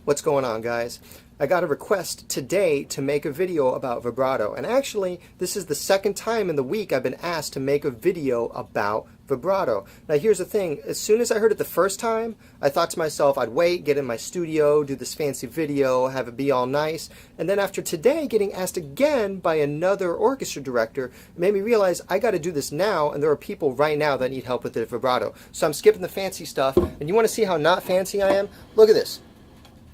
What's going on, guys? I got a request today to make a video about vibrato, and actually this is the second time in the week I've been asked to make a video about vibrato. Now here's the thing, as soon as I heard it the first time, I thought to myself I'd wait, get in my studio, do this fancy video, have it be all nice, and then after today getting asked again by another orchestra director, it made me realize I got to do this now, and there are people right now that need help with the vibrato. So I'm skipping the fancy stuff, and you want to see how not fancy I am? Look at this.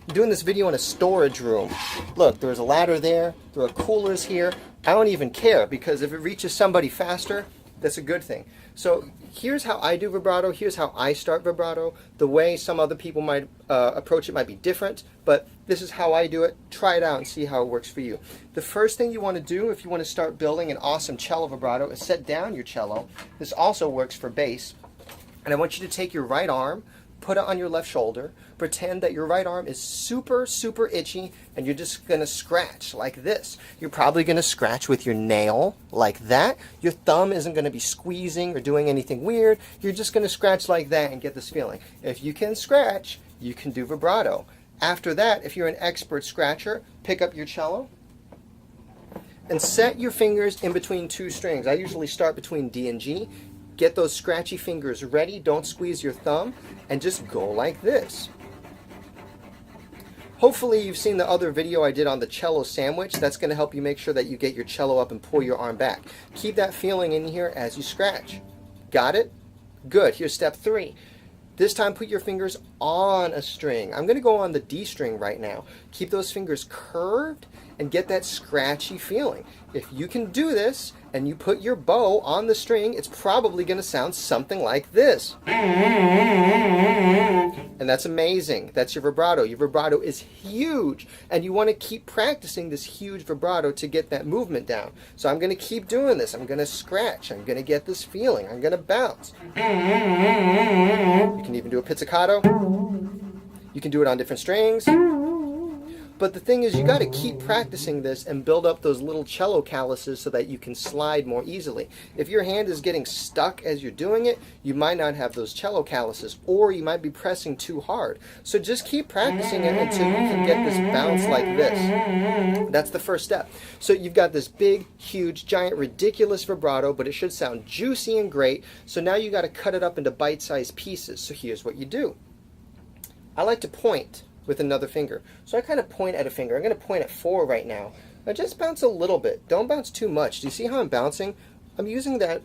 I'm doing this video in a storage room. Look, there's a ladder there, there are coolers here. I don't even care, because if it reaches somebody faster, that's a good thing. So here's how I do vibrato, here's how I start vibrato. The way some other people might approach it might be different, but this is how I do it. Try it out and see how it works for you. The first thing you want to do if you want to start building an awesome cello vibrato is set down your cello. This also works for bass. And I want you to take your right arm, put it on your left shoulder, pretend that your right arm is super, super itchy, and you're just going to scratch like this. You're probably going to scratch with your nail like that. Your thumb isn't going to be squeezing or doing anything weird. You're just going to scratch like that and get this feeling. If you can scratch, you can do vibrato. After that, if you're an expert scratcher, pick up your cello and set your fingers in between two strings. I usually start between D and G. Get those scratchy fingers ready, don't squeeze your thumb, and just go like this. Hopefully you've seen the other video I did on the cello sandwich. That's going to help you make sure that you get your cello up and pull your arm back. Keep that feeling in here as you scratch. Got it? Good. Here's step 3. This time put your fingers on a string. I'm going to go on the D string right now. Keep those fingers curved and get that scratchy feeling. If you can do this and you put your bow on the string, it's probably going to sound something like this. And that's amazing. That's your vibrato. Your vibrato is huge, and you want to keep practicing this huge vibrato to get that movement down. So I'm going to keep doing this. I'm going to scratch. I'm going to get this feeling. I'm going to bounce. You can even do a pizzicato. You can do it on different strings. But the thing is, you got to keep practicing this and build up those little cello calluses so that you can slide more easily. If your hand is getting stuck as you're doing it, you might not have those cello calluses, or you might be pressing too hard. So just keep practicing it until you can get this bounce like this. That's the first step. So you've got this big, huge, giant, ridiculous vibrato, but it should sound juicy and great. So now you got to cut it up into bite-sized pieces. So here's what you do. I like to point with another finger. So I kind of point at a finger. I'm going to point at 4 right now. Now just bounce a little bit. Don't bounce too much. Do you see how I'm bouncing? I'm using that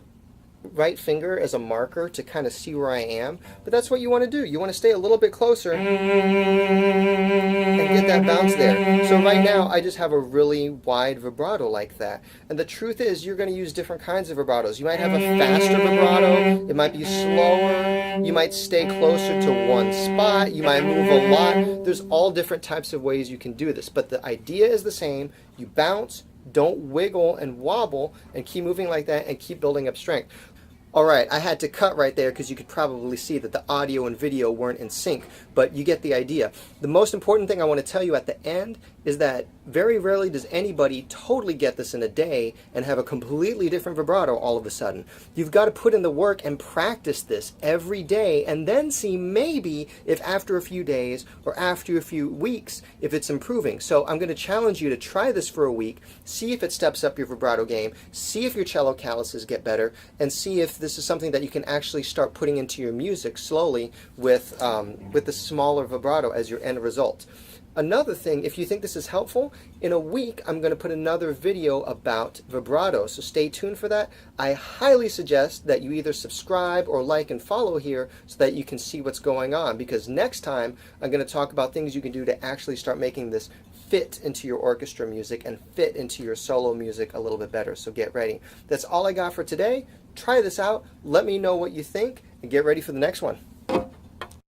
right finger as a marker to kind of see where I am. But that's what you want to do. You want to stay a little bit closer and get that bounce there. So right now I just have a really wide vibrato like that. And the truth is, you're going to use different kinds of vibratos. You might have a faster vibrato. It might be slower. You might stay closer to one spot. You might move a lot. There's all different types of ways you can do this. But the idea is the same. You bounce, don't wiggle and wobble, and keep moving like that and keep building up strength. Alright, I had to cut right there because you could probably see that the audio and video weren't in sync, but you get the idea. The most important thing I want to tell you at the end is that very rarely does anybody totally get this in a day and have a completely different vibrato all of a sudden. You've got to put in the work and practice this every day, and then see maybe if after a few days or after a few weeks if it's improving. So I'm going to challenge you to try this for a week, see if it steps up your vibrato game, see if your cello calluses get better, and see if this is something that you can actually start putting into your music slowly with the smaller vibrato as your end result. Another thing, if you think this is helpful, in a week I'm going to put another video about vibrato, so stay tuned for that. I highly suggest that you either subscribe or like and follow here so that you can see what's going on, because next time I'm going to talk about things you can do to actually start making this fit into your orchestra music and fit into your solo music a little bit better, so get ready. That's all I got for today. Try this out, let me know what you think, and get ready for the next one.